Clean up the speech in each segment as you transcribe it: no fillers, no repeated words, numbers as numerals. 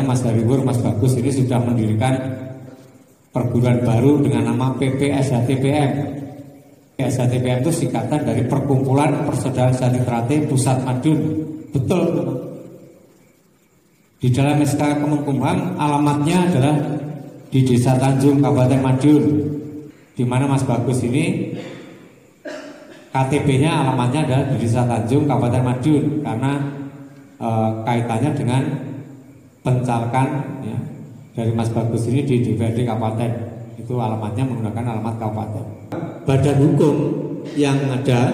Mas Hariwur, Mas Bagus ini sudah mendirikan perguruan baru dengan nama PPSHTPM. PPSHTPM itu singkatan dari Perkumpulan Persaudaraan Santri Ternate Pusat Madiun. Betul, teman. Di dalam SK Kemenkumham alamatnya adalah di Desa Tanjung, Kabupaten Madiun, di mana Mas Bagus ini KTP-nya alamatnya adalah di Desa Tanjung, Kabupaten Madiun, karena kaitannya dengan pencalekan ya, dari Mas Bagus ini di DPRD Kabupaten. Itu alamatnya menggunakan alamat kabupaten. Badan hukum yang ada,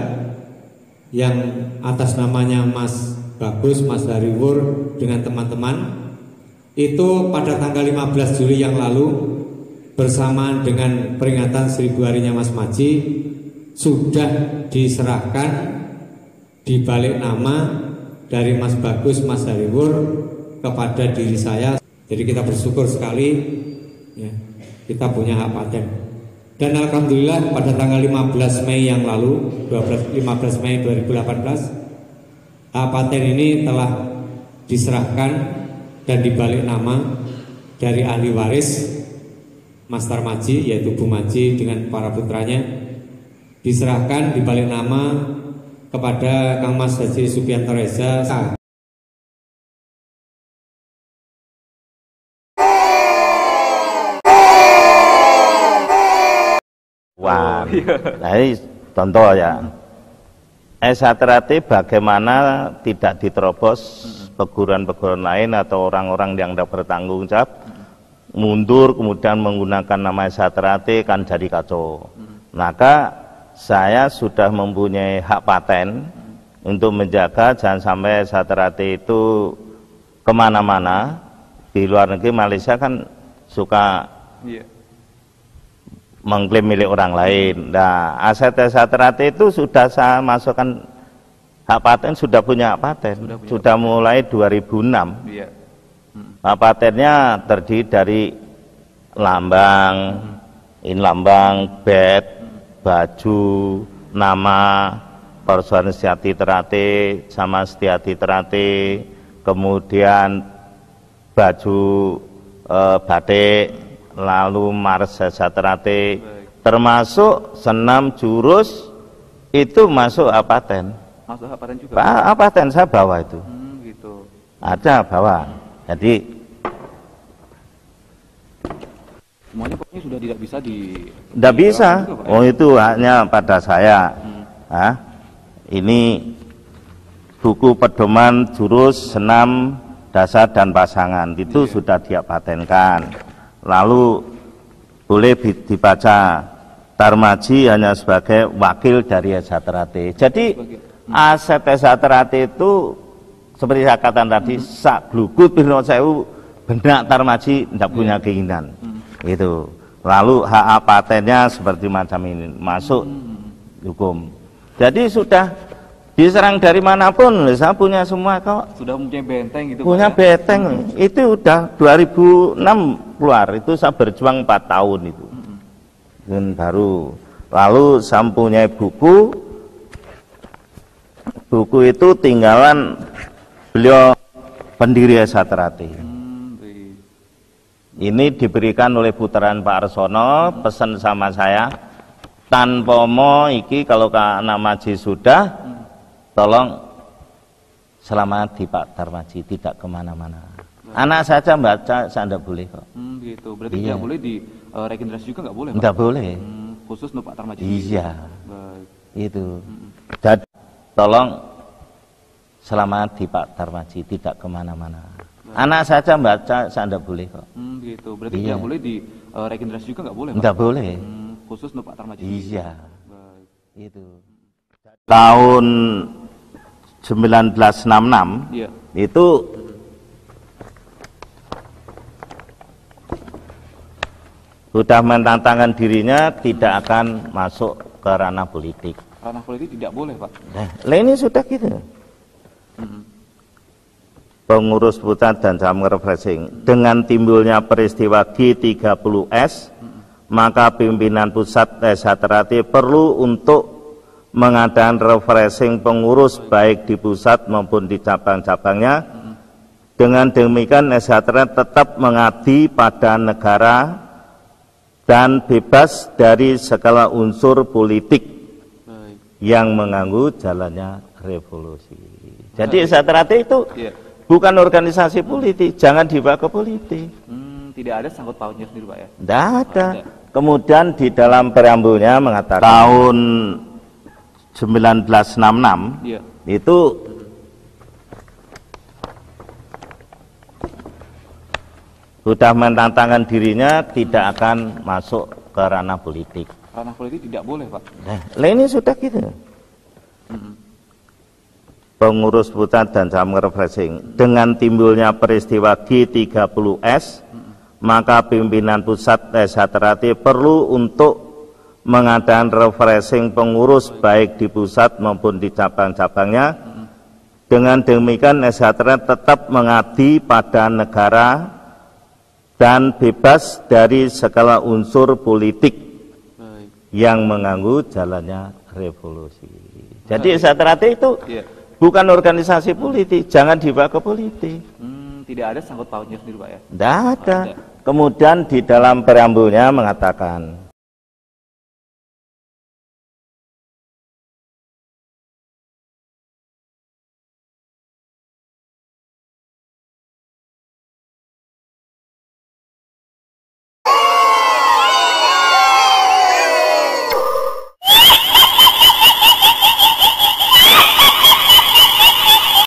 yang atas namanya Mas Bagus, Mas Hariwur dengan teman-teman, itu pada tanggal 15 Juli yang lalu bersamaan dengan peringatan 1000 harinya Mas Maji sudah diserahkan dibalik nama dari Mas Bagus, Mas Hariwur kepada diri saya. Jadi kita bersyukur sekali ya, kita punya hak paten. Dan alhamdulillah pada tanggal 15 Mei yang lalu, 15 Mei 2018, hak paten ini telah diserahkan dan dibalik nama dari ahli waris Mas Tarmaji, yaitu Bu Maji dengan para putranya, diserahkan dibalik nama kepada Kang Mas Haji Supianto Reza. Wah, nah ini contoh ya. SH Ternate bagaimana tidak diterobos perguruan-perguruan lain atau orang-orang yang tidak bertanggung jawab mundur kemudian menggunakan nama SH Ternate, kan jadi kacau. Maka saya sudah mempunyai hak paten untuk menjaga jangan sampai SH Ternate itu kemana-mana. Di luar negeri, Malaysia kan suka mengklaim milik orang lain. Nah, aset SH Ternate itu sudah saya masukkan hak paten, sudah punya hak paten, sudah mulai 2006. Iya. Hak patennya terdiri dari lambang, lambang, bed, baju, nama, Persaudaraan Setiati Ternate sama Setiati Ternate, kemudian baju batik, lalu Mars SH Ternate, termasuk senam jurus itu masuk paten. Masuk paten juga. Paten saya bawa itu. Gitu. Ada bawa. Jadi semuanya pokoknya sudah tidak bisa tidak bisa. Juga, oh itu hanya pada saya. Ini buku pedoman jurus senam dasar dan pasangan itu sudah dia patenkan. Lalu boleh dibaca Tarmaji hanya sebagai wakil dari SH Ternate. Jadi aset SH Ternate itu seperti saya katakan tadi, sak glugut Pirno Sewu benak Tarmaji tidak punya keinginan. Itu. Lalu hak patennya seperti macam ini masuk hukum. Jadi sudah diserang dari manapun, saya punya semua kok. Sudah mempunyai benteng gitu. Punya benteng. Itu udah 2006 keluar, itu saya berjuang 4 tahun itu. Dan baru lalu saya mempunyai buku itu tinggalan beliau pendiri SH Ternate. Ini diberikan oleh putaran Pak Arsono, pesan sama saya, tanpa mo iki kalau nama Maji sudah, tolong selamat di Pak Tarmaji, tidak kemana-mana. Anak saja baca, saya tidak boleh kok. Gitu. Berarti tidak boleh di regenerasi juga nggak boleh, Pak? Tidak boleh. Khusus untuk Pak Tarmaji. Iya. Itu. Jadi tolong selamat di Pak Tarmaji, tidak kemana-mana. Anak saja baca, saya tidak boleh kok. Gitu. Berarti tidak boleh di regenerasi juga nggak boleh, Pak? Tidak boleh. Khusus untuk Pak Tarmaji. Iya. Itu. Tahun 1966 itu sudah menantangkan dirinya tidak akan masuk ke ranah politik. Ranah politik tidak boleh, Pak? Nah, ini sudah gitu. Pengurus pusat dan jam refreshing. Dengan timbulnya peristiwa G30S, maka pimpinan pusat SH Ternate perlu untuk mengadakan refreshing pengurus baik di pusat maupun di cabang-cabangnya Dengan demikian SHTRT tetap mengabdi pada negara dan bebas dari segala unsur politik yang mengganggu jalannya revolusi. Jadi SHTRT itu bukan organisasi politik, jangan dibawa ke politik. Tidak ada sangkut pautnya sendiri, Pak ya? Tidak ada. Kemudian di dalam preambulnya mengatakan tahun 1966 itu sudah menantangkan dirinya tidak akan masuk ke ranah politik. Ranah politik tidak boleh, Pak. Nah, ini sudah gitu. Pengurus pusat dan cabang refreshing dengan timbulnya peristiwa G30S, maka pimpinan pusat SHTRT perlu untuk mengadakan refreshing pengurus baik di pusat maupun di cabang-cabangnya. Dengan demikian SHTRT tetap mengabdi pada negara dan bebas dari segala unsur politik yang mengganggu jalannya revolusi. Jadi SHTRT itu bukan organisasi politik, jangan dibawa ke politik. Tidak ada sangkut pautnya sendiri, Pak ya? Tidak ada. Kemudian di dalam preambulnya mengatakan